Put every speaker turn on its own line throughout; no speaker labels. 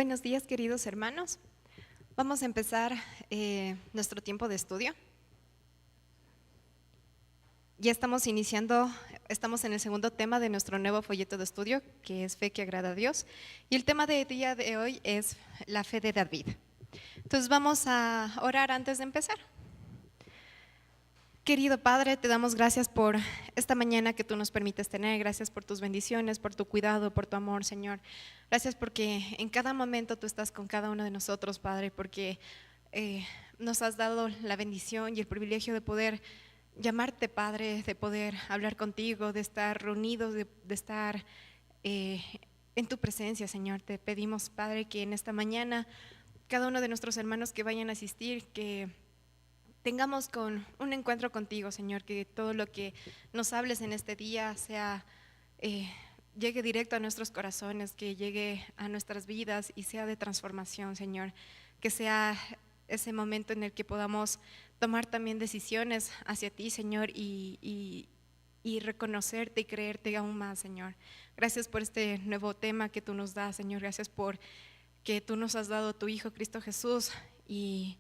Buenos días, queridos hermanos. Vamos a empezar nuestro tiempo de estudio. Ya estamos iniciando, estamos en el segundo tema de nuestro nuevo folleto de estudio, que es Fe que agrada a Dios. Y el tema del día de hoy es la fe de David. Entonces vamos a orar antes de empezar. Querido Padre, te damos gracias por esta mañana que tú nos permites tener. Gracias por tus bendiciones, por tu cuidado, por tu amor, Señor. Gracias porque en cada momento tú estás con cada uno de nosotros, Padre, porque nos has dado la bendición y el privilegio de poder llamarte, Padre, de poder hablar contigo, de estar reunidos, de estar en tu presencia, Señor. Te pedimos, Padre, que en esta mañana cada uno de nuestros hermanos que vayan a asistir, que tengamos con un encuentro contigo, Señor, que todo lo que nos hables en este día sea llegue directo a nuestros corazones, que llegue a nuestras vidas y sea de transformación, Señor, que sea ese momento en el que podamos tomar también decisiones hacia ti, Señor, y reconocerte y creerte aún más, Señor. Gracias por este nuevo tema que tú nos das, Señor. Gracias por que tú nos has dado a tu Hijo Cristo Jesús y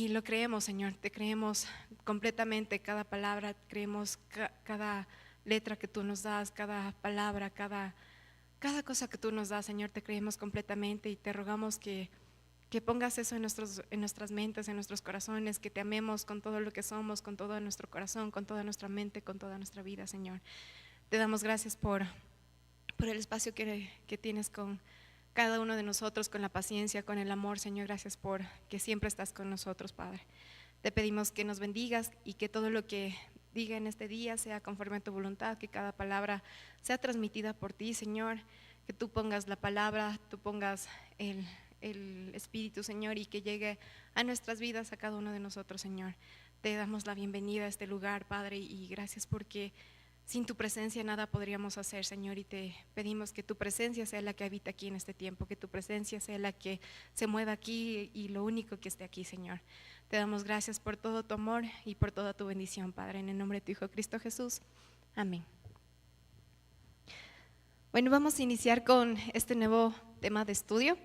lo creemos, Señor, te creemos completamente cada palabra, creemos cada letra que tú nos das, cada palabra, cada cosa que tú nos das, Señor, te creemos completamente y te rogamos que pongas eso en nuestras mentes, en nuestros corazones, que te amemos con todo lo que somos, con todo nuestro corazón, con toda nuestra mente, con toda nuestra vida, Señor. Te damos gracias por el espacio que tienes con cada uno de nosotros, con la paciencia, con el amor, Señor. Gracias por que siempre estás con nosotros, Padre. Te pedimos que nos bendigas y que todo lo que diga en este día sea conforme a tu voluntad, que cada palabra sea transmitida por ti, Señor, que tú pongas la palabra, tú pongas el Espíritu, Señor, y que llegue a nuestras vidas, a cada uno de nosotros, Señor. Te damos la bienvenida a este lugar, Padre, y gracias porque sin tu presencia nada podríamos hacer, Señor, y te pedimos que tu presencia sea la que habita aquí en este tiempo, que tu presencia sea la que se mueva aquí y lo único que esté aquí, Señor. Te damos gracias por todo tu amor y por toda tu bendición, Padre, en el nombre de tu Hijo Cristo Jesús. Amén. Bueno, vamos a iniciar con este nuevo tema de estudio.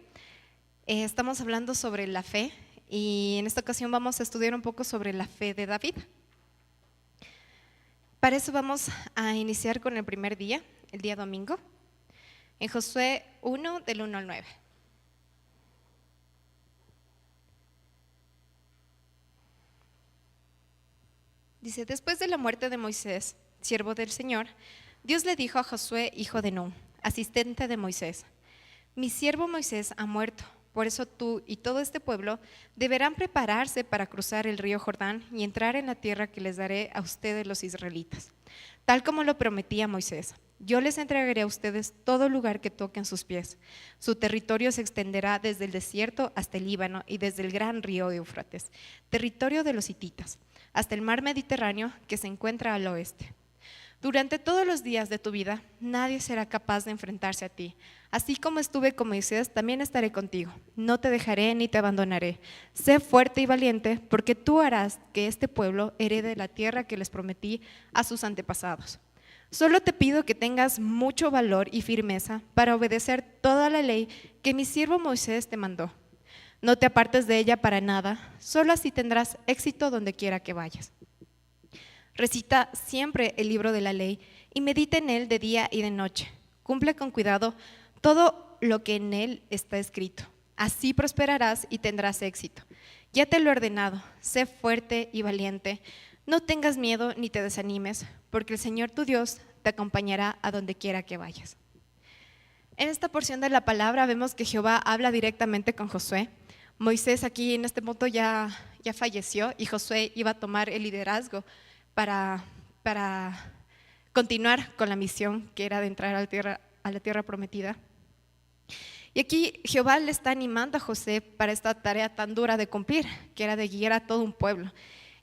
Estamos hablando sobre la fe y en esta ocasión vamos a estudiar un poco sobre la fe de David. Para eso vamos a iniciar con el primer día, el día domingo, en Josué 1, del 1 al 9. Dice: después de la muerte de Moisés, siervo del Señor, Dios le dijo a Josué, hijo de Nun, asistente de Moisés: mi siervo Moisés ha muerto, por eso tú y todo este pueblo deberán prepararse para cruzar el río Jordán y entrar en la tierra que les daré a ustedes los israelitas, tal como lo prometí a Moisés. Yo les entregaré a ustedes todo lugar que toquen sus pies. Su territorio se extenderá desde el desierto hasta el Líbano y desde el gran río Éufrates, territorio de los hititas, hasta el mar Mediterráneo que se encuentra al oeste. Durante todos los días de tu vida, nadie será capaz de enfrentarse a ti. Así como estuve con Moisés, también estaré contigo. No te dejaré ni te abandonaré. Sé fuerte y valiente, porque tú harás que este pueblo herede la tierra que les prometí a sus antepasados. Solo te pido que tengas mucho valor y firmeza para obedecer toda la ley que mi siervo Moisés te mandó. No te apartes de ella para nada, solo así tendrás éxito donde quiera que vayas. Recita siempre el libro de la ley y medita en él de día y de noche. Cumple con cuidado todo lo que en él está escrito. Así prosperarás y tendrás éxito. Ya te lo he ordenado, sé fuerte y valiente. No tengas miedo ni te desanimes, porque el Señor tu Dios te acompañará a donde quiera que vayas. En esta porción de la palabra vemos que Jehová habla directamente con Josué. Moisés aquí en este punto ya falleció y Josué iba a tomar el liderazgo para continuar con la misión que era de entrar a la tierra prometida. Y aquí Jehová le está animando a José para esta tarea tan dura de cumplir, que era de guiar a todo un pueblo,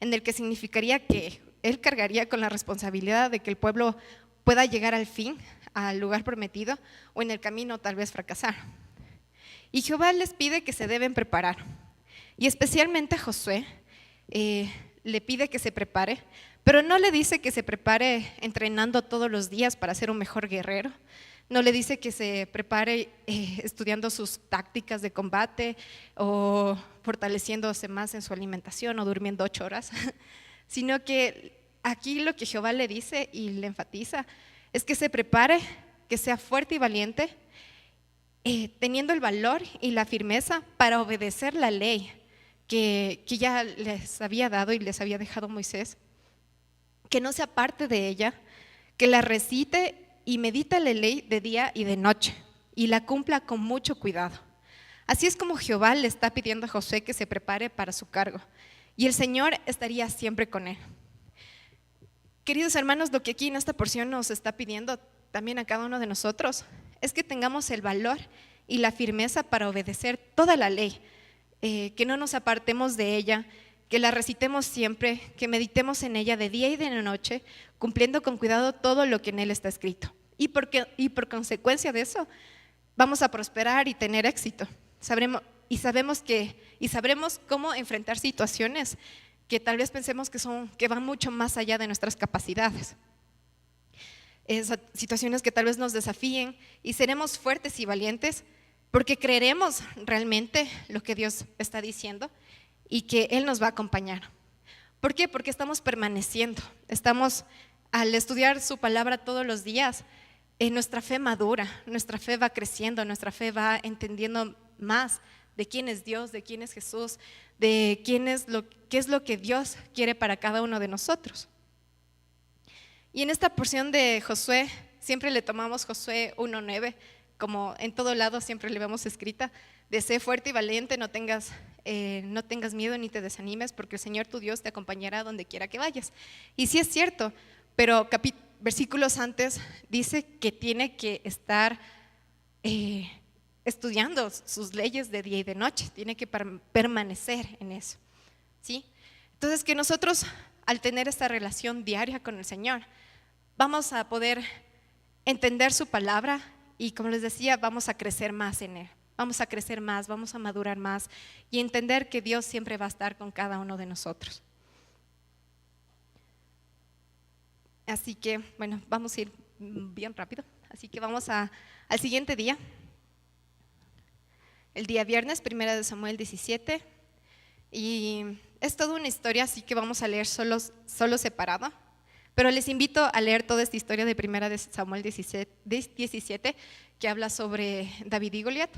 en el que significaría que él cargaría con la responsabilidad de que el pueblo pueda llegar al fin, al lugar prometido, o en el camino tal vez fracasar. Y Jehová les pide que se deben preparar, y especialmente a Josué le pide que se prepare, pero no le dice que se prepare entrenando todos los días para ser un mejor guerrero, No le dice que se prepare estudiando sus tácticas de combate o fortaleciéndose más en su alimentación o durmiendo 8 horas, sino que aquí lo que Jehová le dice y le enfatiza es que se prepare, que sea fuerte y valiente, teniendo el valor y la firmeza para obedecer la ley que ya les había dado y les había dejado Moisés, que no se aparte de ella, que la recite y medita la ley de día y de noche y la cumpla con mucho cuidado. Así es como Jehová le está pidiendo a Josué que se prepare para su cargo, y el Señor estaría siempre con él. Queridos hermanos, lo que aquí en esta porción nos está pidiendo también a cada uno de nosotros es que tengamos el valor y la firmeza para obedecer toda la ley, que no nos apartemos de ella, que la recitemos siempre, que meditemos en ella de día y de noche, cumpliendo con cuidado todo lo que en él está escrito. Y por consecuencia de eso, vamos a prosperar y tener éxito. Sabremos cómo enfrentar situaciones que tal vez pensemos que van mucho más allá de nuestras capacidades. Situaciones que tal vez nos desafíen, y seremos fuertes y valientes porque creeremos realmente lo que Dios está diciendo y que Él nos va a acompañar. ¿Por qué? Porque estamos permaneciendo, al estudiar su palabra todos los días, nuestra fe madura, nuestra fe va creciendo, nuestra fe va entendiendo más de quién es Dios, de quién es Jesús, de qué es lo que Dios quiere para cada uno de nosotros. Y en esta porción de Josué, siempre le tomamos Josué 1:9, como en todo lado siempre le vemos escrita, de sé fuerte y valiente, no tengas miedo ni te desanimes, porque el Señor tu Dios te acompañará donde quiera que vayas. Y sí es cierto, pero versículos antes dice que tiene que estar estudiando sus leyes de día y de noche, tiene que permanecer en eso, ¿sí? Entonces, que nosotros, al tener esta relación diaria con el Señor, vamos a poder entender su palabra y, como les decía, vamos a crecer más en Él. Vamos a crecer más, vamos a madurar más y entender que Dios siempre va a estar con cada uno de nosotros. Así que, bueno, vamos a ir bien rápido. Así que vamos al siguiente día. El día viernes, 1 Samuel 17. Y es toda una historia, así que vamos a leer solo separado. Pero les invito a leer toda esta historia de 1 Samuel 17, que habla sobre David y Goliat.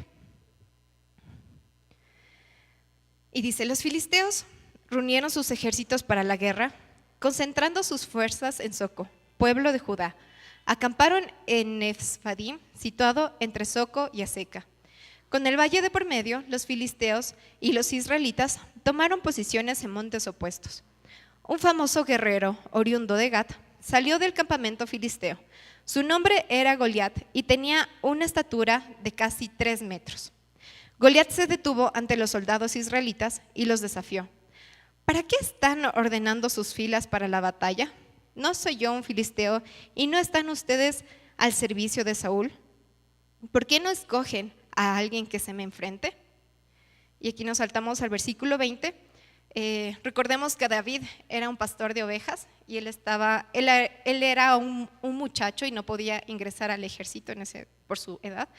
Y dice: los filisteos reunieron sus ejércitos para la guerra, concentrando sus fuerzas en Soco, pueblo de Judá. Acamparon en Efsfadim, situado entre Soco y Azeca. Con el valle de por medio, los filisteos y los israelitas tomaron posiciones en montes opuestos. Un famoso guerrero, oriundo de Gat, salió del campamento filisteo. Su nombre era Goliat y tenía una estatura de casi 3 metros. Goliat se detuvo ante los soldados israelitas y los desafió. ¿Para qué están ordenando sus filas para la batalla? ¿No soy yo un filisteo y no están ustedes al servicio de Saúl? ¿Por qué no escogen a alguien que se me enfrente? Y aquí nos saltamos al versículo 20. Recordemos que David era un pastor de ovejas y él era un muchacho y no podía ingresar al ejército por su edad.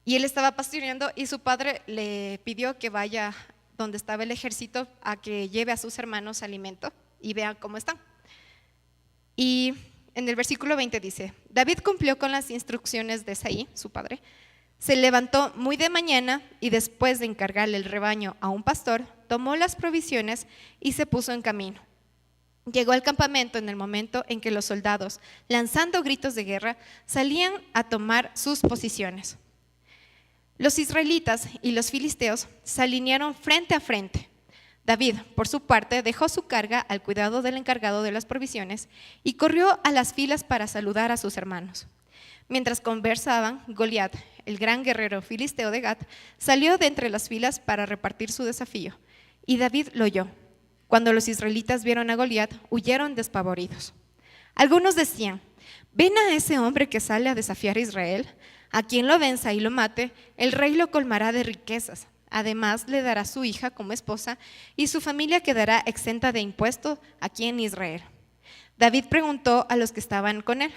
Y él estaba pastoreando y su padre le pidió que vaya donde estaba el ejército a que lleve a sus hermanos alimento y vean cómo están. Y en el versículo 20 dice: David cumplió con las instrucciones de Isaí, su padre. Se levantó muy de mañana y después de encargarle el rebaño a un pastor, tomó las provisiones y se puso en camino. Llegó al campamento en el momento en que los soldados, lanzando gritos de guerra, salían a tomar sus posiciones. Los israelitas y los filisteos se alinearon frente a frente. David, por su parte, dejó su carga al cuidado del encargado de las provisiones y corrió a las filas para saludar a sus hermanos. Mientras conversaban, Goliat, el gran guerrero filisteo de Gat, salió de entre las filas para repartir su desafío, y David lo oyó. Cuando los israelitas vieron a Goliat, huyeron despavoridos. Algunos decían: ¿ven a ese hombre que sale a desafiar a Israel? A quien lo venza y lo mate, el rey lo colmará de riquezas. Además, le dará su hija como esposa y su familia quedará exenta de impuesto aquí en Israel. David preguntó a los que estaban con él: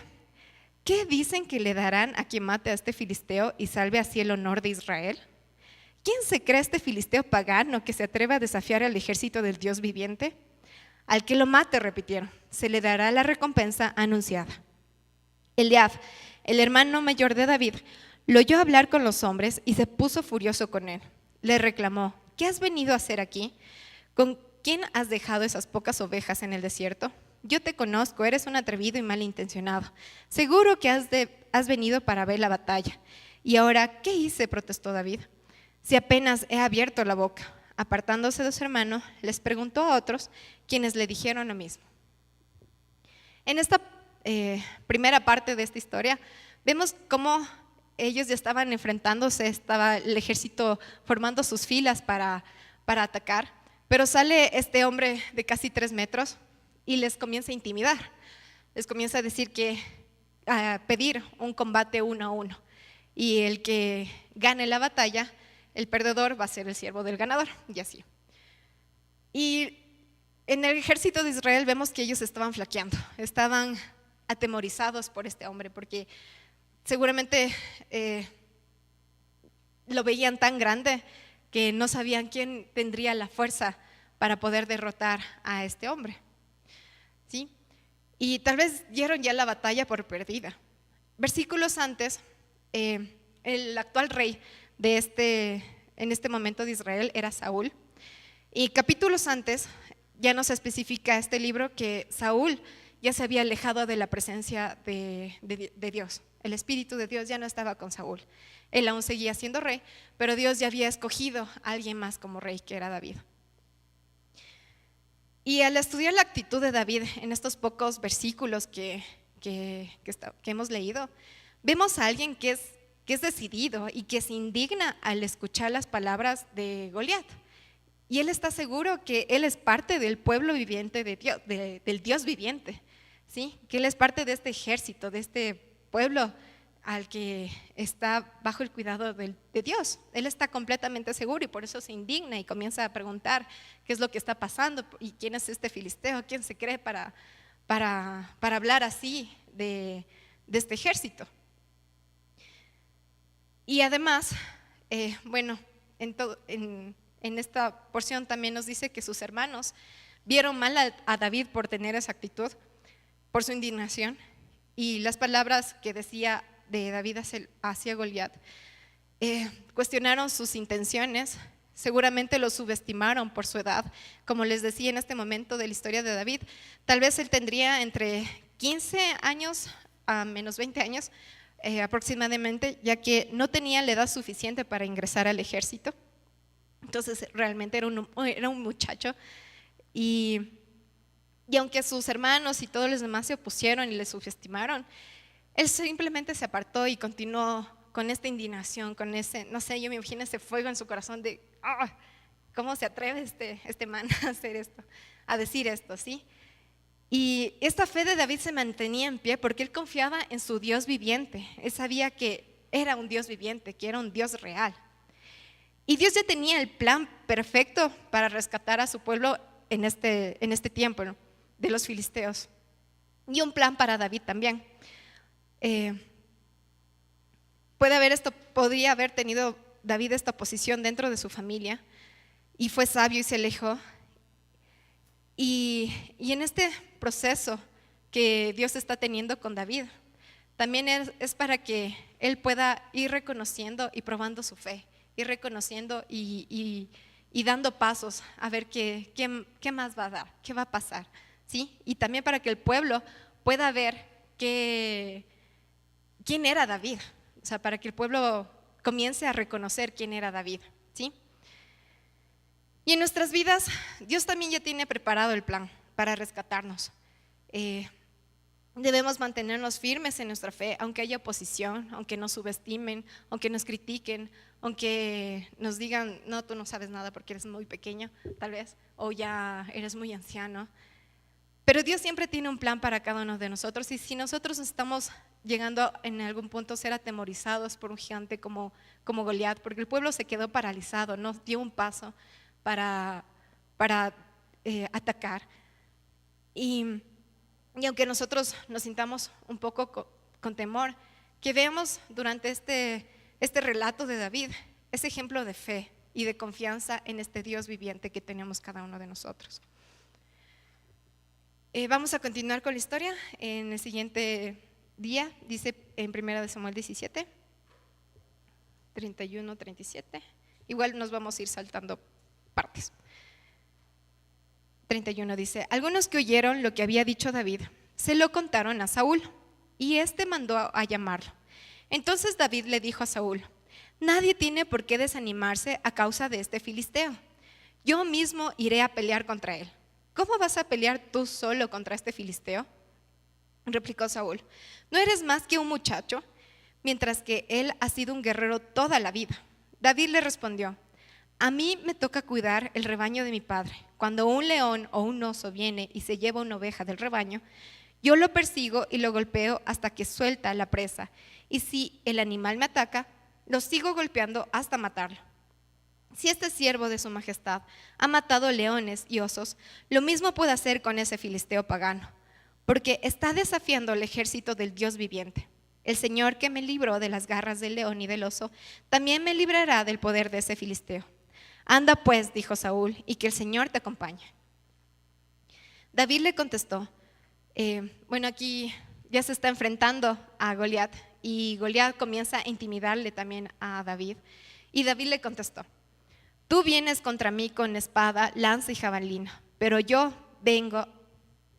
¿qué dicen que le darán a quien mate a este filisteo y salve así el honor de Israel? ¿Quién se cree este filisteo pagano que se atreve a desafiar al ejército del Dios viviente? Al que lo mate, repitieron, se le dará la recompensa anunciada. Eliab, el hermano mayor de David, lo oyó hablar con los hombres y se puso furioso con él. Le reclamó: ¿qué has venido a hacer aquí? ¿Con quién has dejado esas pocas ovejas en el desierto? Yo te conozco, eres un atrevido y malintencionado. Seguro que has venido para ver la batalla. Y ahora, ¿qué hice?, protestó David. Si apenas he abierto la boca. Apartándose de su hermano, les preguntó a otros, quienes le dijeron lo mismo. En esta primera parte de esta historia, vemos cómo ellos ya estaban enfrentándose, estaba el ejército formando sus filas para atacar, pero sale este hombre de casi 3 metros y les comienza a intimidar, les comienza a decir a pedir un combate 1 a 1, y el que gane la batalla, el perdedor va a ser el siervo del ganador, y así. Y en el ejército de Israel vemos que ellos estaban flaqueando, estaban atemorizados por este hombre, porque seguramente lo veían tan grande que no sabían quién tendría la fuerza para poder derrotar a este hombre, ¿sí? Y tal vez dieron ya la batalla por perdida. Versículos antes, el actual rey en este momento de Israel era Saúl, y capítulos antes ya nos especifica este libro que Saúl ya se había alejado de la presencia de Dios. El Espíritu de Dios ya no estaba con Saúl. Él aún seguía siendo rey, pero Dios ya había escogido a alguien más como rey, que era David. Y al estudiar la actitud de David en estos pocos versículos que hemos leído, vemos a alguien que es decidido y que se indigna al escuchar las palabras de Goliat. Y él está seguro que él es parte del pueblo viviente de Dios, del Dios viviente, ¿sí? Que él es parte de este ejército, de este pueblo al que está bajo el cuidado de Dios. Él está completamente seguro y por eso se indigna y comienza a preguntar qué es lo que está pasando y quién es este filisteo, quién se cree para hablar así de este ejército. Y además, en esta porción también nos dice que sus hermanos vieron mal a David por tener esa actitud, por su indignación, y las palabras que decía de David hacia Goliat cuestionaron sus intenciones, seguramente lo subestimaron por su edad. Como les decía, en este momento de la historia de David, tal vez él tendría entre 15 años a menos 20 años aproximadamente, ya que no tenía la edad suficiente para ingresar al ejército. Entonces realmente era un muchacho, y aunque sus hermanos y todos los demás se opusieron y le subestimaron, él simplemente se apartó y continuó con esta indignación, con ese, no sé, yo me imagino ese fuego en su corazón de ¿cómo se atreve este man a hacer esto, a decir esto, ¿sí? Y esta fe de David se mantenía en pie porque él confiaba en su Dios viviente. Él sabía que era un Dios viviente, que era un Dios real. Y Dios ya tenía el plan perfecto para rescatar a su pueblo en este tiempo, ¿no?, de los filisteos. Y un plan para David también. Podría haber tenido David esta posición dentro de su familia, y fue sabio y se alejó. Y en este proceso que Dios está teniendo con David, también es para que él pueda ir reconociendo y probando su fe, ir reconociendo y dando pasos a ver qué más va a dar, qué va a pasar, ¿sí? Y también para que el pueblo pueda ver quién era David, o sea, para que el pueblo comience a reconocer quién era David, ¿sí? Y en nuestras vidas, Dios también ya tiene preparado el plan para rescatarnos. Debemos mantenernos firmes en nuestra fe, aunque haya oposición, aunque nos subestimen, aunque nos critiquen, aunque nos digan, no, tú no sabes nada porque eres muy pequeño, tal vez, o ya eres muy anciano. Pero Dios siempre tiene un plan para cada uno de nosotros, y si nosotros estamos llegando en algún punto a ser atemorizados por un gigante como Goliat, porque el pueblo se quedó paralizado, no dio un paso para atacar. Y aunque nosotros nos sintamos un poco con temor, que veamos durante este relato de David ese ejemplo de fe y de confianza en este Dios viviente que tenemos cada uno de nosotros. Vamos a continuar con la historia. En el siguiente día, dice en 1 Samuel 17, 31, 37. Igual nos vamos a ir saltando partes. 31 dice: algunos que oyeron lo que había dicho David se lo contaron a Saúl, y éste mandó a llamarlo. Entonces David le dijo a Saúl: nadie tiene por qué desanimarse a causa de este filisteo. Yo mismo iré a pelear contra él. ¿Cómo vas a pelear tú solo contra este filisteo? Replicó Saúl: no eres más que un muchacho, mientras que él ha sido un guerrero toda la vida. David le respondió: a mí me toca cuidar el rebaño de mi padre. Cuando un león o un oso viene y se lleva una oveja del rebaño, yo lo persigo y lo golpeo hasta que suelta la presa. Y si el animal me ataca, lo sigo golpeando hasta matarlo. Si este siervo de su majestad ha matado leones y osos, lo mismo puede hacer con ese filisteo pagano, porque está desafiando al ejército del Dios viviente. El Señor que me libró de las garras del león y del oso, también me librará del poder de ese filisteo. Anda pues, dijo Saúl, y que el Señor te acompañe. David le contestó, aquí ya se está enfrentando a Goliat, y Goliat comienza a intimidarle también a David. Y David le contestó: tú vienes contra mí con espada, lanza y jabalina, pero yo vengo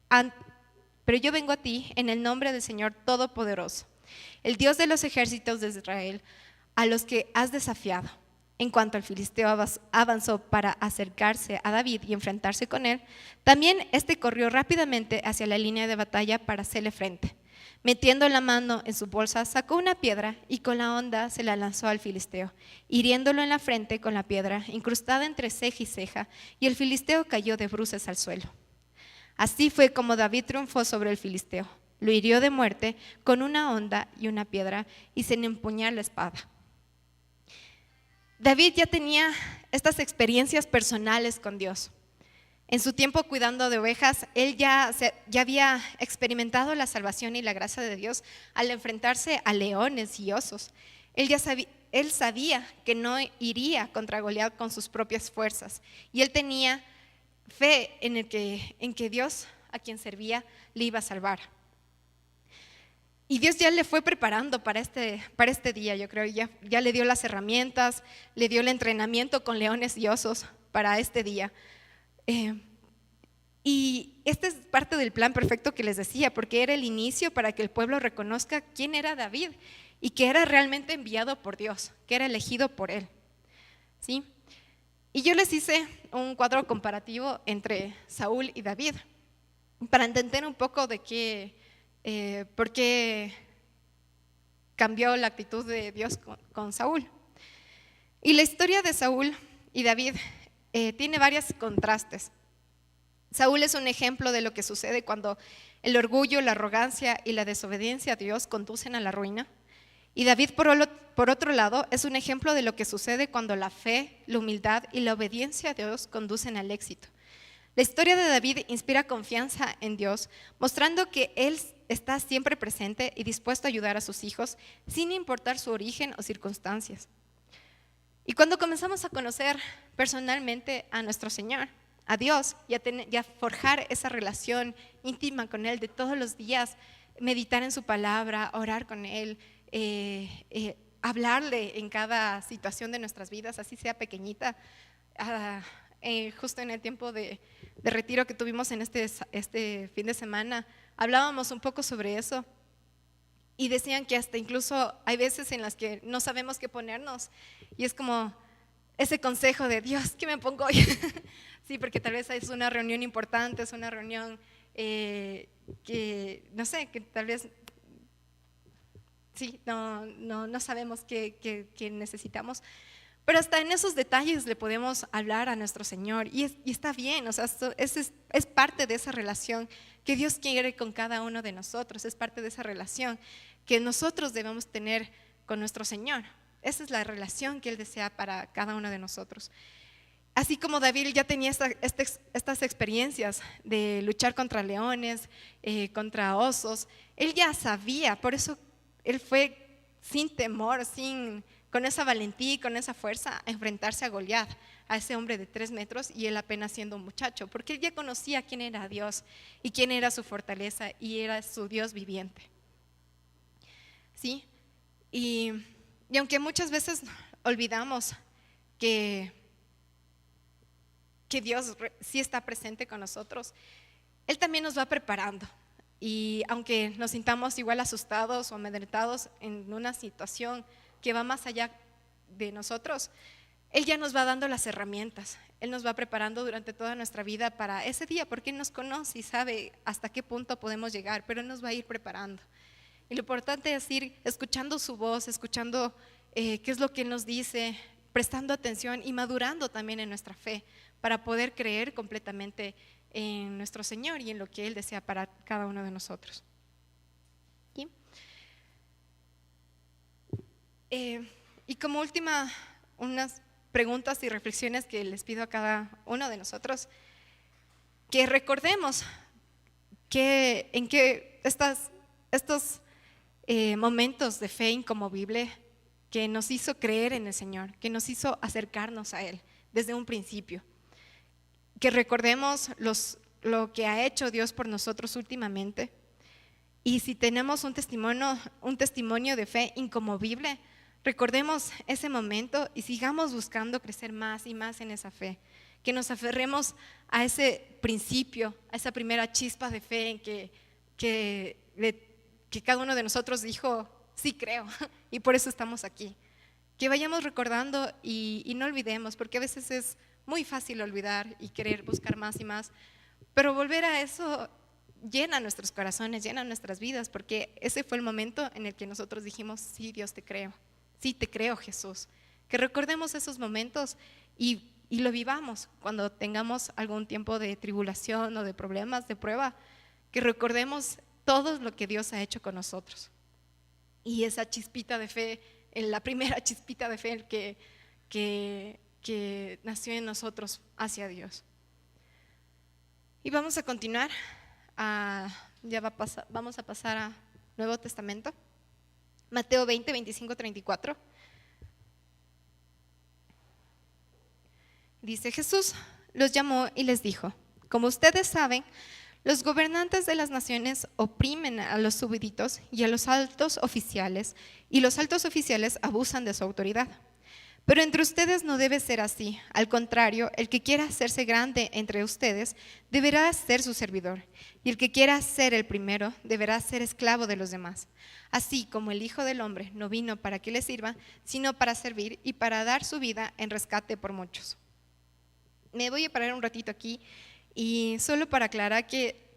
a ti en el nombre del Señor Todopoderoso, el Dios de los ejércitos de Israel, a los que has desafiado. En cuanto al filisteo avanzó para acercarse a David y enfrentarse con él, también éste corrió rápidamente hacia la línea de batalla para hacerle frente. Metiendo la mano en su bolsa, sacó una piedra y con la honda se la lanzó al filisteo, hiriéndolo en la frente con la piedra, incrustada entre ceja y ceja, y el filisteo cayó de bruces al suelo. Así fue como David triunfó sobre el filisteo. Lo hirió de muerte con una honda y una piedra, y sin empuñar la espada. David ya tenía estas experiencias personales con Dios. En su tiempo cuidando de ovejas, él ya había experimentado la salvación y la gracia de Dios al enfrentarse a leones y osos. Él sabía que no iría contra Goliat con sus propias fuerzas, y él tenía fe en que Dios, a quien servía, le iba a salvar. Y Dios ya le fue preparando para este día, yo creo. Ya le dio las herramientas, le dio el entrenamiento con leones y osos para este día. Y este es parte del plan perfecto que les decía, porque era el inicio para que el pueblo reconozca quién era David y que era realmente enviado por Dios, que era elegido por él. ¿Sí? Y yo les hice un cuadro comparativo entre Saúl y David para entender un poco de por qué cambió la actitud de Dios con Saúl. Y la historia de Saúl y David tiene varios contrastes. Saúl es un ejemplo de lo que sucede cuando el orgullo, la arrogancia y la desobediencia a Dios conducen a la ruina. Y David, por otro lado, es un ejemplo de lo que sucede cuando la fe, la humildad y la obediencia a Dios conducen al éxito. La historia de David inspira confianza en Dios, mostrando que Él está siempre presente y dispuesto a ayudar a sus hijos, sin importar su origen o circunstancias. Y cuando comenzamos a conocer personalmente a nuestro Señor, a Dios, y a forjar esa relación íntima con Él de todos los días, meditar en su palabra, orar con Él, hablarle en cada situación de nuestras vidas, así sea pequeñita. Justo en el tiempo de retiro que tuvimos en este fin de semana, hablábamos un poco sobre eso y decían que hasta incluso hay veces en las que no sabemos qué ponernos, y es como ese consejo de Dios, ¿qué me pongo hoy? Sí, porque tal vez es una reunión importante, es una reunión que no sé, que tal vez sí, no sabemos qué necesitamos. Pero hasta en esos detalles le podemos hablar a nuestro Señor, y está bien, o sea, es parte de esa relación que Dios quiere con cada uno de nosotros, es parte de esa relación que nosotros debemos tener con nuestro Señor. Esa es la relación que Él desea para cada uno de nosotros. Así como David ya tenía estas experiencias de luchar contra leones, contra osos, él ya sabía, por eso él fue sin temor, con esa valentía y con esa fuerza a enfrentarse a Goliat, a ese hombre de 3 metros, y él apenas siendo un muchacho, porque él ya conocía quién era Dios y quién era su fortaleza, y era su Dios viviente. ¿Sí? Y aunque muchas veces olvidamos que Dios sí está presente con nosotros, Él también nos va preparando. Y aunque nos sintamos igual asustados o amedrentados en una situación que va más allá de nosotros, Él ya nos va dando las herramientas. Él nos va preparando durante toda nuestra vida para ese día, porque Él nos conoce y sabe hasta qué punto podemos llegar, pero Él nos va a ir preparando. Y lo importante es ir escuchando su voz, escuchando qué es lo que Él nos dice, prestando atención y madurando también en nuestra fe para poder creer completamente en nuestro Señor y en lo que Él desea para cada uno de nosotros. ¿Sí? Y como última, unas preguntas y reflexiones que les pido a cada uno de nosotros, que recordemos que en que estos momentos de fe inconmovible que nos hizo creer en el Señor, que nos hizo acercarnos a Él desde un principio, que recordemos lo que ha hecho Dios por nosotros últimamente, y si tenemos un testimonio de fe inconmovible, recordemos ese momento y sigamos buscando crecer más y más en esa fe, que nos aferremos a ese principio, a esa primera chispa de fe en que cada uno de nosotros dijo, sí creo, y por eso estamos aquí. Que vayamos recordando y no olvidemos, porque a veces es muy fácil olvidar y querer buscar más y más, pero volver a eso llena nuestros corazones, llena nuestras vidas, porque ese fue el momento en el que nosotros dijimos, sí, Dios, te creo, sí, te creo, Jesús. Que recordemos esos momentos y lo vivamos cuando tengamos algún tiempo de tribulación o de problemas, de prueba, que recordemos todo lo que Dios ha hecho con nosotros. Y esa chispita de fe, la primera chispita de fe que nació en nosotros hacia Dios. Y vamos a continuar, vamos a pasar a Nuevo Testamento, Mateo 20, 25, 34. Dice: Jesús los llamó y les dijo: como ustedes saben, los gobernantes de las naciones oprimen a los súbditos y a los altos oficiales, y los altos oficiales abusan de su autoridad. Pero entre ustedes no debe ser así. Al contrario, el que quiera hacerse grande entre ustedes deberá ser su servidor, y el que quiera ser el primero deberá ser esclavo de los demás. Así como el Hijo del Hombre no vino para que le sirva, sino para servir y para dar su vida en rescate por muchos. Me voy a parar un ratito aquí y solo para aclarar que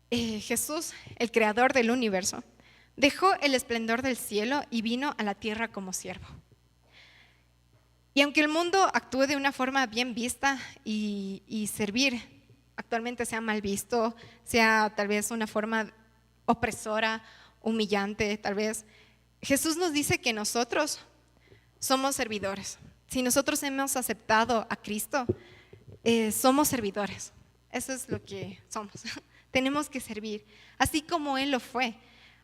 Jesús, el creador del universo, dejó el esplendor del cielo y vino a la tierra como siervo. Y aunque el mundo actúe de una forma bien vista y servir actualmente sea mal visto, sea tal vez una forma opresora, humillante, tal vez, Jesús nos dice que nosotros somos servidores. Si nosotros hemos aceptado a Cristo, somos servidores. Eso es lo que somos. Tenemos que servir, así como Él lo fue,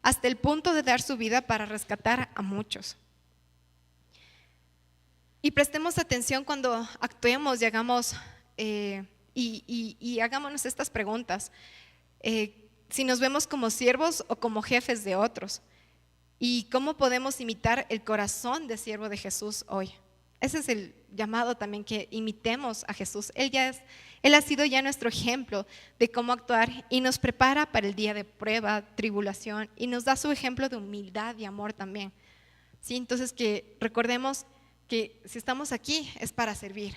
hasta el punto de dar su vida para rescatar a muchos. Y prestemos atención cuando actuemos y hagamos y hagámonos estas preguntas. Si nos vemos como siervos o como jefes de otros, y cómo podemos imitar el corazón de siervo de Jesús hoy. Ese es el llamado también, que imitemos a Jesús. Él ha sido ya nuestro ejemplo de cómo actuar y nos prepara para el día de prueba, tribulación, y nos da su ejemplo de humildad y amor también. ¿Sí? Entonces, que recordemos que si estamos aquí es para servir,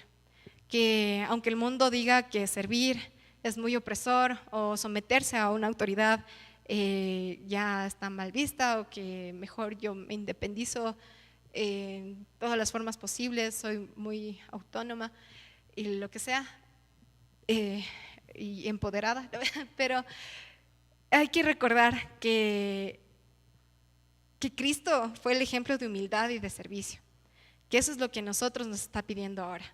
que aunque el mundo diga que servir es muy opresor o someterse a una autoridad ya está mal vista, o que mejor yo me independizo en todas las formas posibles, soy muy autónoma y lo que sea, y empoderada, pero hay que recordar que Cristo fue el ejemplo de humildad y de servicio, que eso es lo que nosotros nos está pidiendo ahora,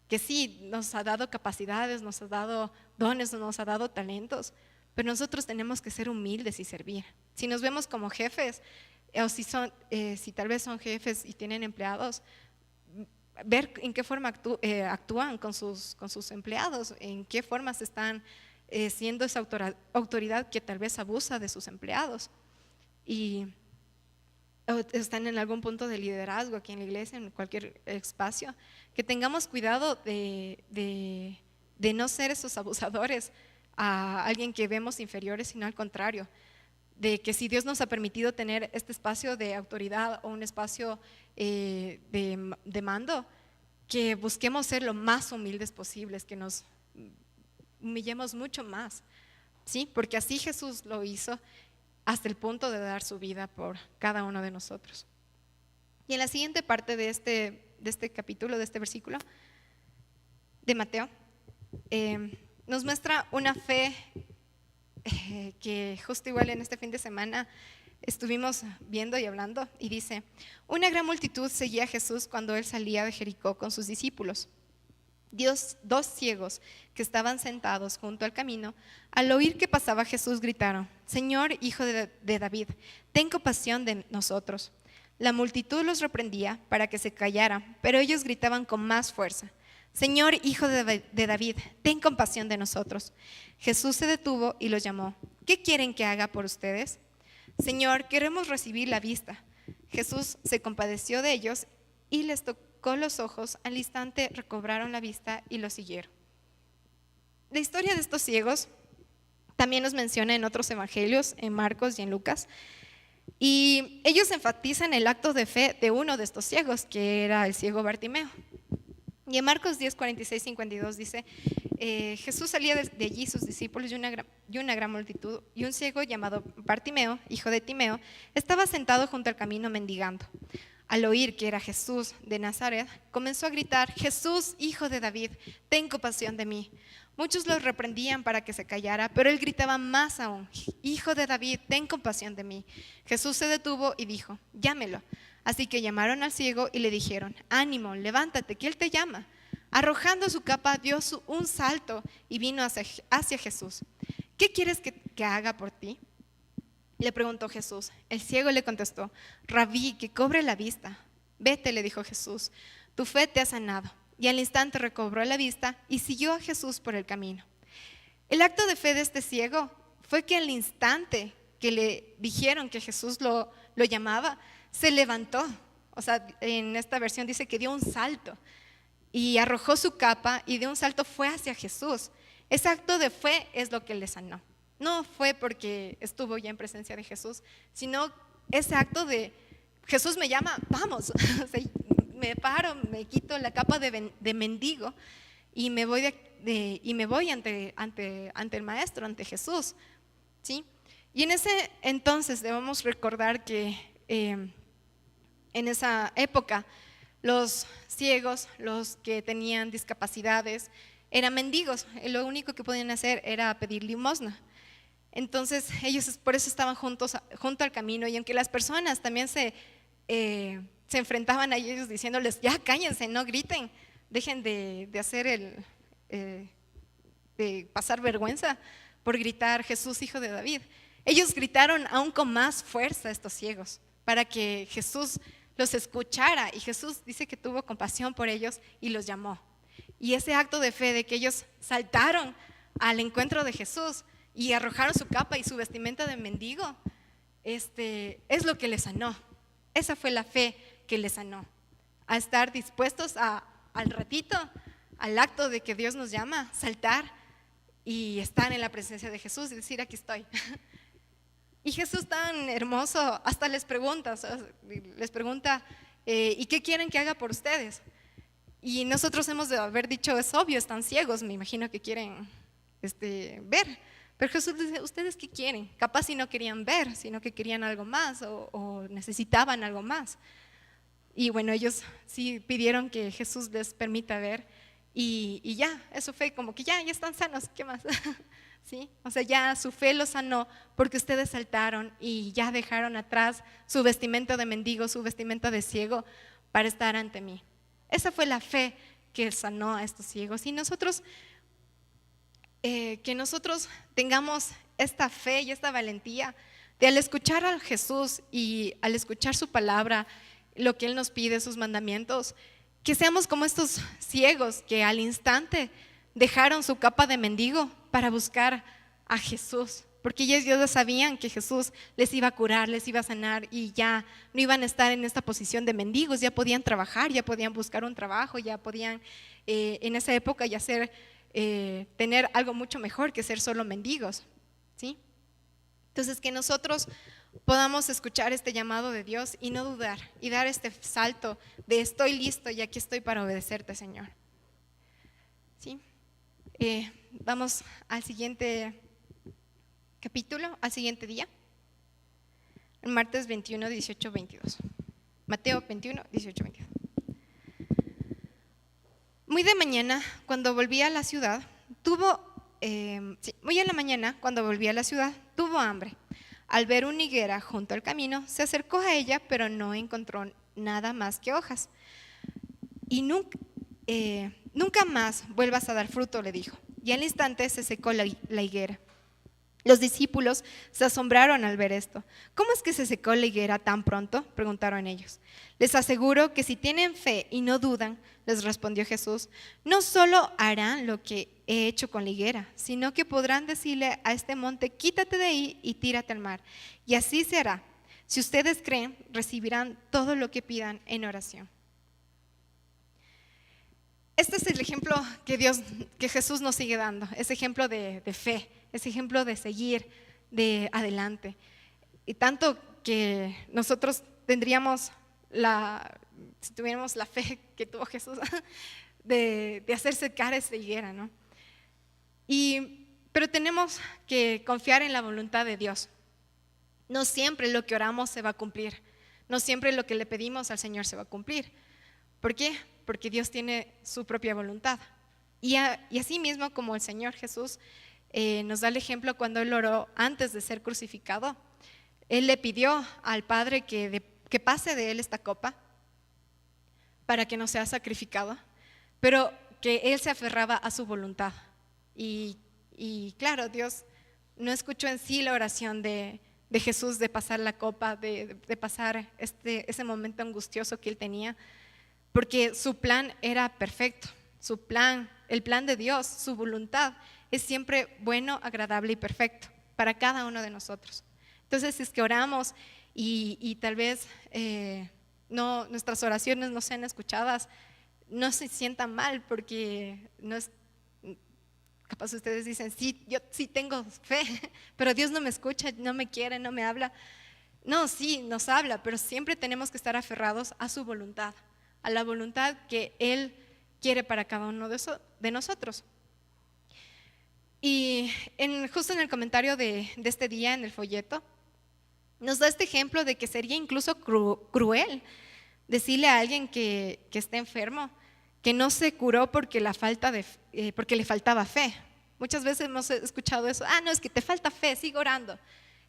que sí, nos ha dado capacidades, nos ha dado dones, nos ha dado talentos, pero nosotros tenemos que ser humildes y servir. Si nos vemos como jefes, o si tal vez son jefes y tienen empleados, ver en qué forma actúan con sus empleados, en qué formas están siendo esa autoridad que tal vez abusa de sus empleados y o están en algún punto de liderazgo aquí en la iglesia, en cualquier espacio, que tengamos cuidado de no ser esos abusadores a alguien que vemos inferiores, sino al contrario, de que si Dios nos ha permitido tener este espacio de autoridad o un espacio de mando, que busquemos ser lo más humildes posibles, que nos humillemos mucho más, ¿sí? Porque así Jesús lo hizo hasta el punto de dar su vida por cada uno de nosotros. Y en la siguiente parte de este capítulo, de este versículo de Mateo, nos muestra una fe que justo igual en este fin de semana estuvimos viendo y hablando, y dice: una gran multitud seguía a Jesús cuando él salía de Jericó con sus discípulos. Dos ciegos que estaban sentados junto al camino, al oír que pasaba Jesús, gritaron: Señor, hijo de David, ten compasión de nosotros. La multitud los reprendía para que se callaran, pero ellos gritaban con más fuerza: Señor, hijo de David, ten compasión de nosotros. Jesús se detuvo y los llamó: ¿qué quieren que haga por ustedes? Señor, queremos recibir la vista. Jesús se compadeció de ellos y les tocó los ojos. Al instante recobraron la vista y lo siguieron. La historia de estos ciegos también nos menciona en otros evangelios, en Marcos y en Lucas, y ellos enfatizan el acto de fe de uno de estos ciegos, que era el ciego Bartimeo. Y en Marcos 10, 46, 52 dice: Jesús salía de allí, sus discípulos y una gran multitud, y un ciego llamado Bartimeo, hijo de Timeo, estaba sentado junto al camino mendigando. Al oír que era Jesús de Nazaret, comenzó a gritar: Jesús, hijo de David, ten compasión de mí. Muchos lo reprendían para que se callara, pero él gritaba más aún: Hijo de David, ten compasión de mí. Jesús se detuvo y dijo: llámelo. Así que llamaron al ciego y le dijeron: ánimo, levántate, que él te llama. Arrojando su capa, dio un salto y vino hacia Jesús. ¿Qué quieres que haga por ti?, le preguntó Jesús. El ciego le contestó: Rabí, que cobre la vista. Vete, le dijo Jesús, tu fe te ha sanado. Y al instante recobró la vista y siguió a Jesús por el camino. El acto de fe de este ciego fue que al instante que le dijeron que Jesús lo llamaba, se levantó. O sea, en esta versión dice que dio un salto y arrojó su capa y de un salto fue hacia Jesús. Ese acto de fe es lo que le sanó. No fue porque estuvo ya en presencia de Jesús, sino ese acto de: Jesús me llama, vamos. O sea, me paro, me quito la capa de mendigo y me voy, ante el Maestro, ante Jesús, ¿sí? Y en ese entonces debemos recordar que en esa época los ciegos, los que tenían discapacidades, eran mendigos. Lo único que podían hacer era pedir limosna. Entonces ellos por eso estaban junto al camino, y aunque las personas también se enfrentaban a ellos diciéndoles: ya cállense, no griten, dejen de hacer de pasar vergüenza por gritar Jesús, hijo de David. Ellos gritaron aún con más fuerza a estos ciegos para que Jesús los escuchara, y Jesús dice que tuvo compasión por ellos y los llamó. Y ese acto de fe de que ellos saltaron al encuentro de Jesús y arrojaron su capa y su vestimenta de mendigo, es lo que les sanó. Esa fue la fe que les sanó, a estar dispuestos al ratito, al acto de que Dios nos llama, saltar y estar en la presencia de Jesús y decir: aquí estoy. Y Jesús, tan hermoso, hasta les pregunta: ¿y qué quieren que haga por ustedes? Y nosotros hemos de haber dicho: es obvio, están ciegos, me imagino que quieren ver. Pero Jesús dice: ¿ustedes qué quieren? Capaz si no querían ver, sino que querían algo más o necesitaban algo más. Y bueno, ellos sí pidieron que Jesús les permita ver, y ya, eso fue como que ya están sanos, ¿qué más? ¿Sí? O sea, ya su fe los sanó porque ustedes saltaron y ya dejaron atrás su vestimenta de mendigo, su vestimenta de ciego, para estar ante mí. Esa fue la fe que sanó a estos ciegos. Y nosotros, que nosotros tengamos esta fe y esta valentía de al escuchar a Jesús y al escuchar su palabra, lo que Él nos pide, sus mandamientos, que seamos como estos ciegos que al instante dejaron su capa de mendigo para buscar a Jesús, porque ellos ya sabían que Jesús les iba a curar, les iba a sanar y ya no iban a estar en esta posición de mendigos, ya podían trabajar, ya podían buscar un trabajo, ya podían en esa época ya tener algo mucho mejor que ser solo mendigos, ¿sí? Entonces que nosotros podamos escuchar este llamado de Dios y no dudar y dar este salto de estoy listo y aquí estoy para obedecerte, Señor. ¿Sí? Vamos al siguiente capítulo, al siguiente día, el martes 21, 18, 22. Mateo 21, 18, 22. Muy de mañana, cuando volví a la ciudad, muy en la mañana, cuando volví a la ciudad, tuvo hambre. Al ver una higuera junto al camino, se acercó a ella, pero no encontró nada más que hojas. Y nunca más vuelvas a dar fruto, le dijo. Y al instante se secó la higuera. Los discípulos se asombraron al ver esto. ¿Cómo es que se secó la higuera tan pronto?, preguntaron ellos. Les aseguro que si tienen fe y no dudan, les respondió Jesús, no solo harán lo que he hecho con la higuera, sino que podrán decirle a este monte, quítate de ahí y tírate al mar. Y así se hará. Si ustedes creen, recibirán todo lo que pidan en oración. Este es el ejemplo que Jesús nos sigue dando, ese ejemplo de fe, ese ejemplo de seguir de adelante. Y tanto que nosotros si tuviéramos la fe que tuvo Jesús, de hacer secar esa higuera, ¿no? Pero tenemos que confiar en la voluntad de Dios. No siempre lo que oramos se va a cumplir, no siempre lo que le pedimos al Señor se va a cumplir. ¿Por qué? Porque Dios tiene su propia voluntad. Y así mismo como el Señor Jesús nos da el ejemplo cuando Él oró antes de ser crucificado, Él le pidió al Padre que pase de Él esta copa para que no sea sacrificado, pero que Él se aferraba a su voluntad. Y claro, Dios no escuchó en sí la oración de Jesús de pasar la copa, de pasar ese momento angustioso que Él tenía, porque su plan era perfecto, el plan de Dios, su voluntad es siempre bueno, agradable y perfecto para cada uno de nosotros. Entonces, si es que oramos y tal vez nuestras oraciones no sean escuchadas, no se sientan mal, porque no es, capaz ustedes dicen, sí, yo sí tengo fe, pero Dios no me escucha, no me quiere, no me habla. No, sí, nos habla, pero siempre tenemos que estar aferrados a su voluntad, a la voluntad que Él quiere para cada uno de nosotros. Y justo en el comentario de este día, en el folleto, nos da este ejemplo de que sería incluso cruel decirle a alguien que está enfermo que no se curó porque le faltaba fe. Muchas veces hemos escuchado eso, no, es que te falta fe, sigue orando,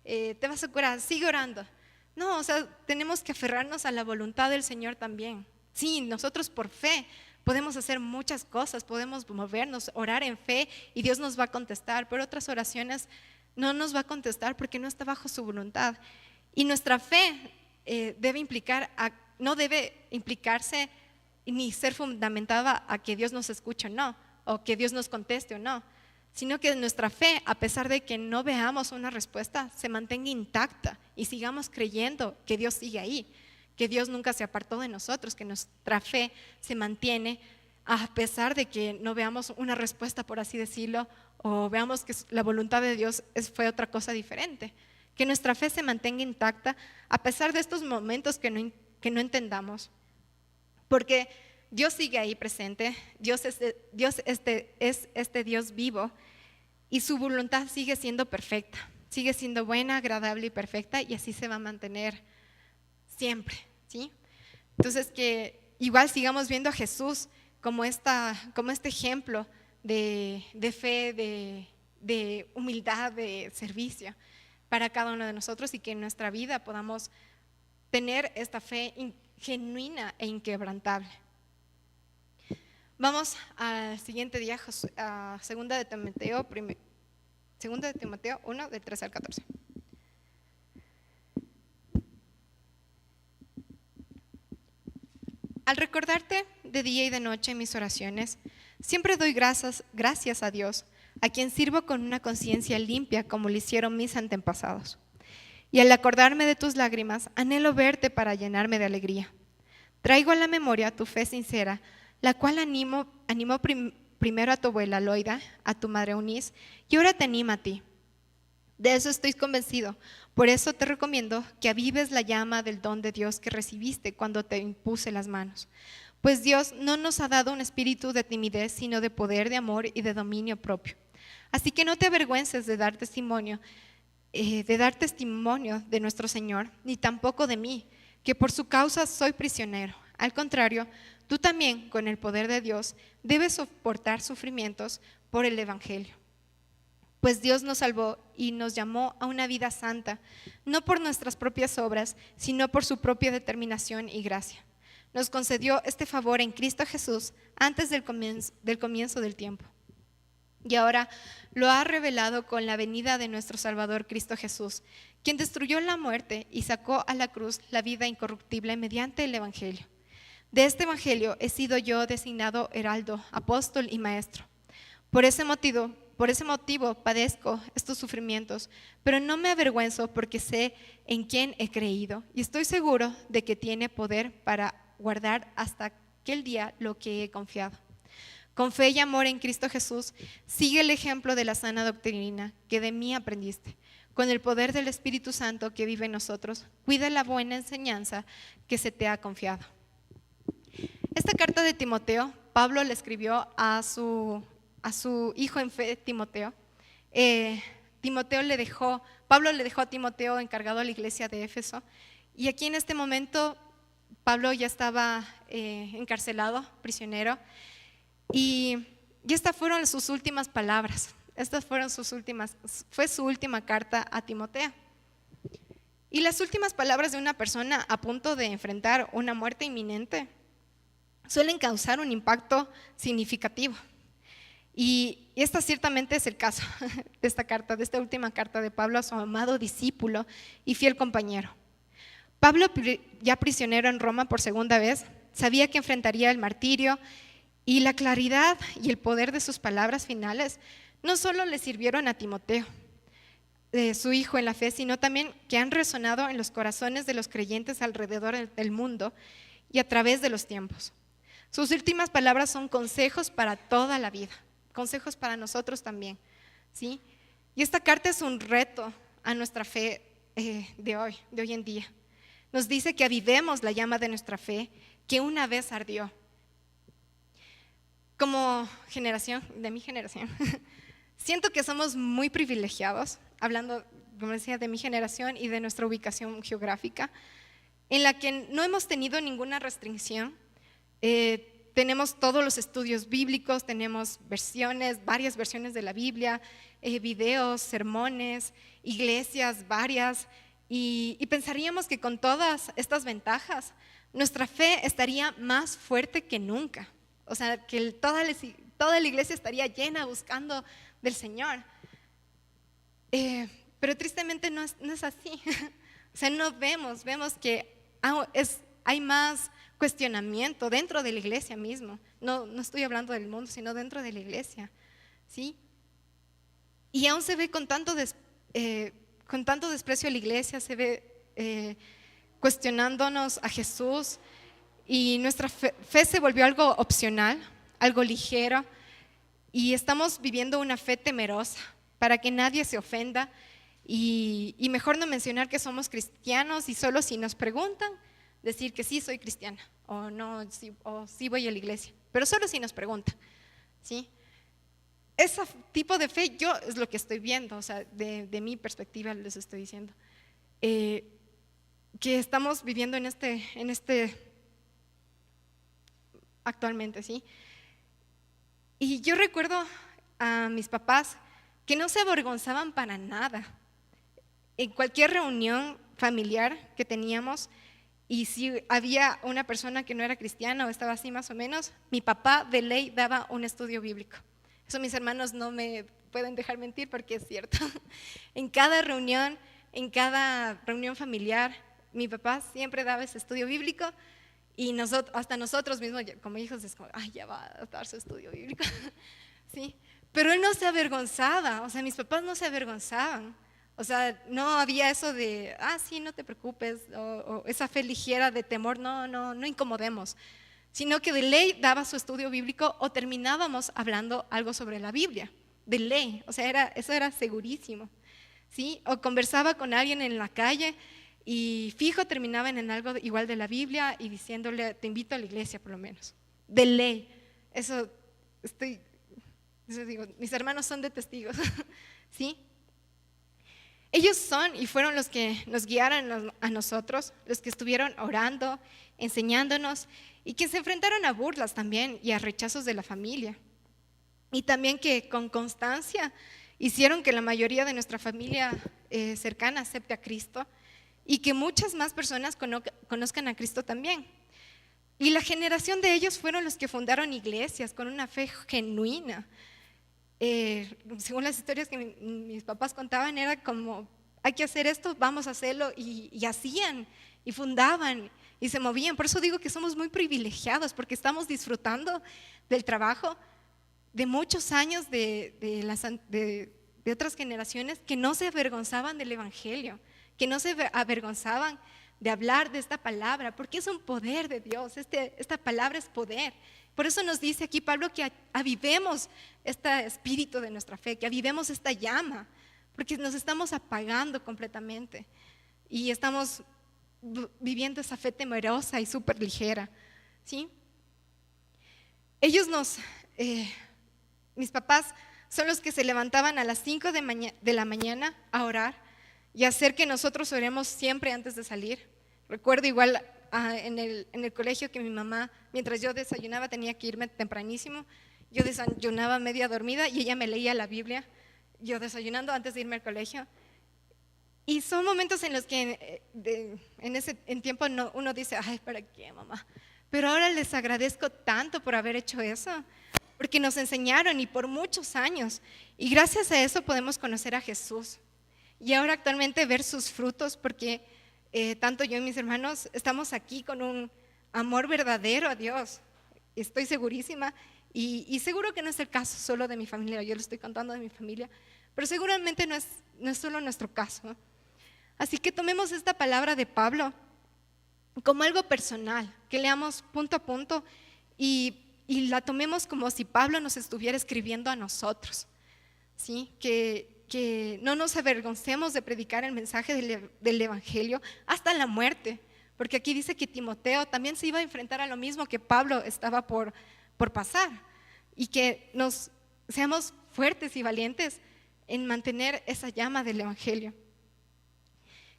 te vas a curar, sigue orando. No, o sea, tenemos que aferrarnos a la voluntad del Señor también. Sí, nosotros por fe podemos hacer muchas cosas, podemos movernos, orar en fe y Dios nos va a contestar, pero otras oraciones no nos va a contestar porque no está bajo su voluntad. Y nuestra fe no debe implicarse ni ser fundamentada a que Dios nos escuche o no, o que Dios nos conteste o no, sino que nuestra fe, a pesar de que no veamos una respuesta, se mantenga intacta y sigamos creyendo que Dios sigue ahí, que Dios nunca se apartó de nosotros, que nuestra fe se mantiene a pesar de que no veamos una respuesta, por así decirlo, o veamos que la voluntad de Dios fue otra cosa diferente. Que nuestra fe se mantenga intacta a pesar de estos momentos que no entendamos, porque Dios sigue ahí presente, Dios es este Dios vivo y su voluntad sigue siendo perfecta, sigue siendo buena, agradable y perfecta, y así se va a mantener siempre, ¿sí? Entonces que igual sigamos viendo a Jesús como este ejemplo de fe, de humildad, de servicio para cada uno de nosotros, y que en nuestra vida podamos tener esta fe genuina e inquebrantable. Vamos al siguiente día, a 2 de Timoteo 1, del 13 al 14. Al recordarte de día y de noche en mis oraciones, siempre doy gracias a Dios, a quien sirvo con una conciencia limpia como lo hicieron mis antepasados. Y al acordarme de tus lágrimas, anhelo verte para llenarme de alegría. Traigo a la memoria tu fe sincera, la cual animó primero a tu abuela Loida, a tu madre Eunice, y ahora te anima a ti. De eso estoy convencido. Por eso te recomiendo que avives la llama del don de Dios que recibiste cuando te impuse las manos. Pues Dios no nos ha dado un espíritu de timidez, sino de poder, de amor y de dominio propio. Así que no te avergüences de dar testimonio de nuestro Señor, ni tampoco de mí, que por su causa soy prisionero. Al contrario, tú también, con el poder de Dios, debes soportar sufrimientos por el Evangelio. Pues Dios nos salvó y nos llamó a una vida santa, no por nuestras propias obras, sino por su propia determinación y gracia. Nos concedió este favor en Cristo Jesús antes del comienzo del tiempo. Y ahora lo ha revelado con la venida de nuestro Salvador Cristo Jesús, quien destruyó la muerte y sacó a la cruz la vida incorruptible mediante el Evangelio. De este Evangelio he sido yo designado heraldo, apóstol y maestro. Por ese motivo padezco estos sufrimientos, pero no me avergüenzo porque sé en quién he creído y estoy seguro de que tiene poder para guardar hasta aquel día lo que he confiado. Con fe y amor en Cristo Jesús, sigue el ejemplo de la sana doctrina que de mí aprendiste. Con el poder del Espíritu Santo que vive en nosotros, cuida la buena enseñanza que se te ha confiado. Esta carta de Timoteo, Pablo le escribió a su hijo en fe, Timoteo. Pablo le dejó a Timoteo encargado a la iglesia de Éfeso. Y aquí en este momento, Pablo ya estaba encarcelado, prisionero. Y estas fueron sus últimas palabras. Fue su última carta a Timoteo. Y las últimas palabras de una persona a punto de enfrentar una muerte inminente suelen causar un impacto significativo. Y este ciertamente es el caso de esta última carta de Pablo a su amado discípulo y fiel compañero. Pablo, ya prisionero en Roma por segunda vez, sabía que enfrentaría el martirio, y la claridad y el poder de sus palabras finales no solo le sirvieron a Timoteo, su hijo en la fe, sino también que han resonado en los corazones de los creyentes alrededor del mundo y a través de los tiempos. Sus últimas palabras son consejos para toda la vida, consejos para nosotros también, ¿sí? Y esta carta es un reto a nuestra fe de hoy en día. Nos dice que avivemos la llama de nuestra fe que una vez ardió. Como de mi generación, siento que somos muy privilegiados, hablando, como decía, de mi generación y de nuestra ubicación geográfica, en la que no hemos tenido ninguna restricción. Tenemos todos los estudios bíblicos, tenemos varias versiones de la Biblia, videos, sermones, iglesias varias, y pensaríamos que con todas estas ventajas, nuestra fe estaría más fuerte que nunca. O sea, que toda la iglesia estaría llena buscando del Señor. Pero tristemente no es así. O sea, vemos que hay más cuestionamiento dentro de la iglesia mismo. No estoy hablando del mundo, sino dentro de la iglesia, ¿sí? Y aún se ve con tanto desprecio a la iglesia, se ve cuestionándonos a Jesús. Y nuestra fe se volvió algo opcional, algo ligero, y estamos viviendo una fe temerosa para que nadie se ofenda y mejor no mencionar que somos cristianos y solo si nos preguntan decir que sí soy cristiana o no, sí voy a la iglesia, pero solo si nos preguntan, ¿sí? Ese tipo de fe yo es lo que estoy viendo, o sea, de mi perspectiva les estoy diciendo, que estamos viviendo en este actualmente, ¿sí? Y yo recuerdo a mis papás que no se avergonzaban para nada. En cualquier reunión familiar que teníamos, y si había una persona que no era cristiana o estaba así más o menos, mi papá de ley daba un estudio bíblico. Eso mis hermanos no me pueden dejar mentir porque es cierto. En cada reunión familiar, mi papá siempre daba ese estudio bíblico. Y hasta nosotros mismos como hijos es como, ay, ya va a dar su estudio bíblico. ¿Sí? Pero él no se avergonzaba, o sea, mis papás no se avergonzaban. O sea, no había eso de, sí, no te preocupes, o esa fe ligera de temor, no incomodemos, sino que de ley daba su estudio bíblico o terminábamos hablando algo sobre la Biblia, de ley, o sea, eso era segurísimo, ¿sí? O conversaba con alguien en la calle y fijo terminaban en algo igual de la Biblia y diciéndole, te invito a la iglesia por lo menos, de ley. Eso digo, mis hermanos son de testigos, ¿sí? Ellos son y fueron los que nos guiaron a nosotros, los que estuvieron orando, enseñándonos y que se enfrentaron a burlas también y a rechazos de la familia. Y también que con constancia hicieron que la mayoría de nuestra familia cercana acepte a Cristo y que muchas más personas conozcan a Cristo también. Y la generación de ellos fueron los que fundaron iglesias con una fe genuina. Según las historias que mis papás contaban, era como, hay que hacer esto, vamos a hacerlo, y hacían, y fundaban, y se movían. Por eso digo que somos muy privilegiados, porque estamos disfrutando del trabajo de muchos años de otras generaciones que no se avergonzaban del Evangelio, que no se avergonzaban de hablar de esta palabra, porque es un poder de Dios, esta palabra es poder. Por eso nos dice aquí Pablo que avivemos este espíritu de nuestra fe, que avivemos esta llama, porque nos estamos apagando completamente y estamos viviendo esa fe temerosa y súper ligera, ¿sí? Mis papás son los que se levantaban a las 5 de la mañana a orar y hacer que nosotros oremos siempre antes de salir. Recuerdo igual en el colegio que mi mamá, mientras yo desayunaba, tenía que irme tempranísimo. Yo desayunaba media dormida y ella me leía la Biblia, yo desayunando antes de irme al colegio. Y son momentos en los que en tiempo uno dice, ay, ¿para qué, mamá? Pero ahora les agradezco tanto por haber hecho eso, porque nos enseñaron y por muchos años. Y gracias a eso podemos conocer a Jesús. Y ahora actualmente ver sus frutos, porque tanto yo y mis hermanos estamos aquí con un amor verdadero a Dios. Estoy segurísima y seguro que no es el caso solo de mi familia, yo lo estoy contando de mi familia, pero seguramente no es solo nuestro caso. Así que tomemos esta palabra de Pablo como algo personal, que leamos punto a punto y la tomemos como si Pablo nos estuviera escribiendo a nosotros, ¿sí? Que no nos avergoncemos de predicar el mensaje del Evangelio hasta la muerte, porque aquí dice que Timoteo también se iba a enfrentar a lo mismo que Pablo estaba por pasar, y que seamos fuertes y valientes en mantener esa llama del Evangelio,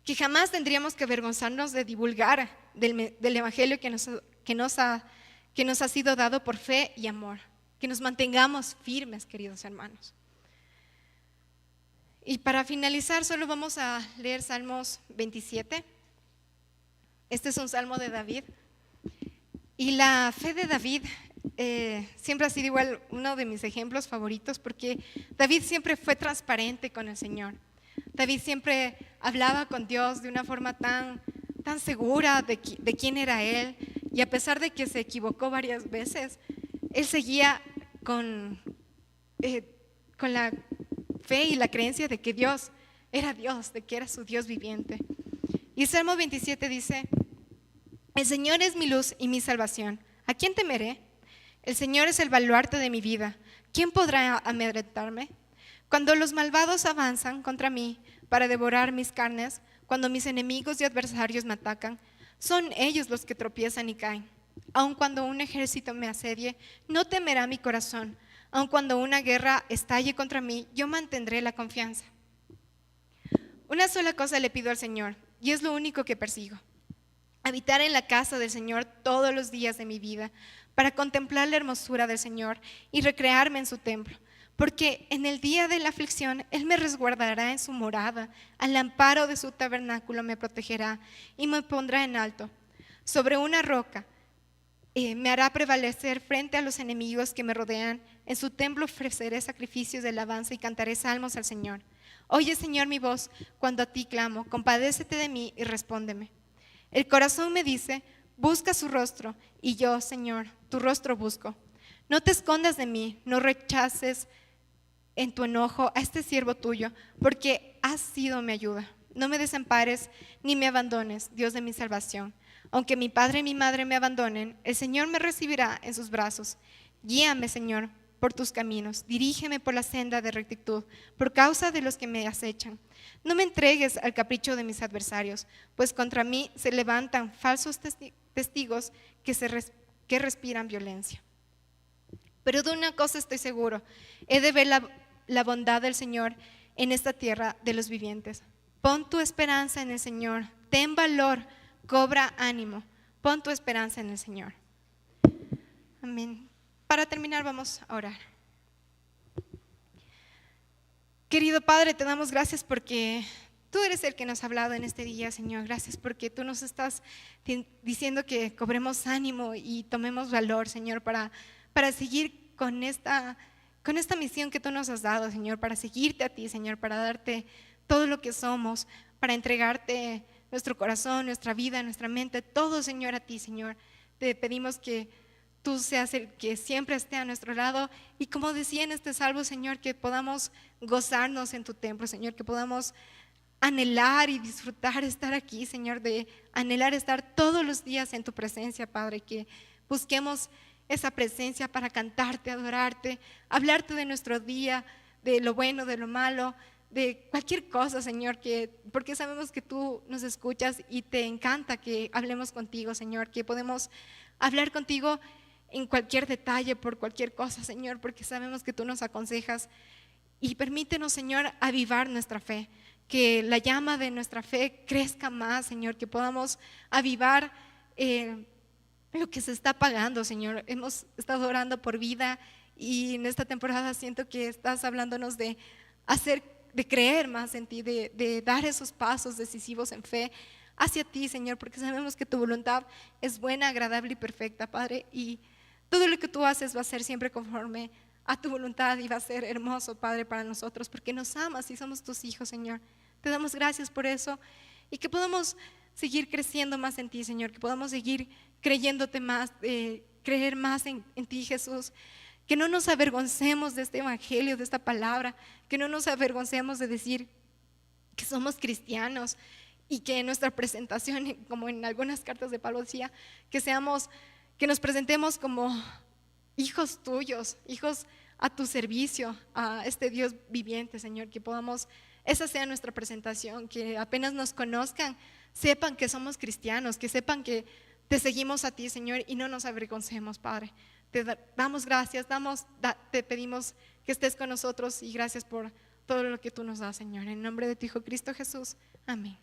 que jamás tendríamos que avergonzarnos de divulgar del Evangelio que nos ha sido dado por fe y amor, que nos mantengamos firmes, queridos hermanos. Y para finalizar, solo vamos a leer Salmos 27. Este es un salmo de David. Y la fe de David siempre ha sido igual uno de mis ejemplos favoritos, porque David siempre fue transparente con el Señor. David siempre hablaba con Dios de una forma tan segura de quién era Él. Y a pesar de que se equivocó varias veces, Él seguía con la fe y la creencia de que Dios era Dios, de que era su Dios viviente. Y Salmo 27 dice: el Señor es mi luz y mi salvación, ¿a quién temeré? El Señor es el baluarte de mi vida, ¿quién podrá amedrentarme? Cuando los malvados avanzan contra mí para devorar mis carnes, cuando mis enemigos y adversarios me atacan, son ellos los que tropiezan y caen. Aun cuando un ejército me asedie, no temerá mi corazón. Aun cuando una guerra estalle contra mí, yo mantendré la confianza. Una sola cosa le pido al Señor, y es lo único que persigo: habitar en la casa del Señor todos los días de mi vida, para contemplar la hermosura del Señor y recrearme en su templo. Porque en el día de la aflicción Él me resguardará en su morada, al amparo de su tabernáculo me protegerá y me pondrá en alto. Sobre una roca me hará prevalecer frente a los enemigos que me rodean. En su templo ofreceré sacrificios de alabanza y cantaré salmos al Señor. Oye, Señor, mi voz cuando a ti clamo, compadécete de mí y respóndeme. El corazón me dice: busca su rostro, y yo, Señor, tu rostro busco. No te escondas de mí, no rechaces en tu enojo a este siervo tuyo, porque has sido mi ayuda. No me desampares ni me abandones, Dios de mi salvación. Aunque mi padre y mi madre me abandonen, el Señor me recibirá en sus brazos. Guíame, Señor, por tus caminos, dirígeme por la senda de rectitud, por causa de los que me acechan. No me entregues al capricho de mis adversarios, pues contra mí se levantan falsos testigos que respiran violencia. Pero de una cosa estoy seguro, he de ver la bondad del Señor en esta tierra de los vivientes. Pon tu esperanza en el Señor, ten valor, cobra ánimo, pon tu esperanza en el Señor. Amén. Para terminar, vamos a orar. Querido Padre, te damos gracias porque tú eres el que nos ha hablado en este día, Señor. Gracias porque tú nos estás diciendo que cobremos ánimo y tomemos valor, Señor, para seguir con esta misión que tú nos has dado, Señor, para seguirte a ti, Señor, para darte todo lo que somos, para entregarte nuestro corazón, nuestra vida, nuestra mente, todo, Señor, a ti, Señor. Te pedimos que tú seas el que siempre esté a nuestro lado, y como decía en este salmo, Señor, que podamos gozarnos en tu templo, Señor, que podamos anhelar y disfrutar estar aquí, Señor, de anhelar estar todos los días en tu presencia, Padre, que busquemos esa presencia para cantarte, adorarte, hablarte de nuestro día, de lo bueno, de lo malo, de cualquier cosa, Señor, porque sabemos que tú nos escuchas y te encanta que hablemos contigo, Señor, que podemos hablar contigo en cualquier detalle, por cualquier cosa, Señor, porque sabemos que tú nos aconsejas. Y permítenos, Señor, avivar nuestra fe, que la llama de nuestra fe crezca más, Señor, que podamos avivar lo que se está apagando, Señor. Hemos estado orando por vida, y en esta temporada siento que estás hablándonos de creer más en ti, de dar esos pasos decisivos en fe hacia ti, Señor, porque sabemos que tu voluntad es buena, agradable y perfecta, Padre, y todo lo que tú haces va a ser siempre conforme a tu voluntad, y va a ser hermoso, Padre, para nosotros, porque nos amas y somos tus hijos, Señor. Te damos gracias por eso, y que podamos seguir creciendo más en ti, Señor, que podamos seguir creyéndote más, creer más en ti, Jesús. Que no nos avergoncemos de este evangelio, de esta palabra, que no nos avergoncemos de decir que somos cristianos, y que en nuestra presentación, como en algunas cartas de Pablo decía, que nos presentemos como hijos tuyos, hijos a tu servicio, a este Dios viviente, Señor, que podamos, esa sea nuestra presentación, que apenas nos conozcan, sepan que somos cristianos, que sepan que te seguimos a ti, Señor, y no nos avergoncemos, Padre. Te damos gracias, te pedimos que estés con nosotros, y gracias por todo lo que tú nos das, Señor. En nombre de tu Hijo Cristo Jesús, amén.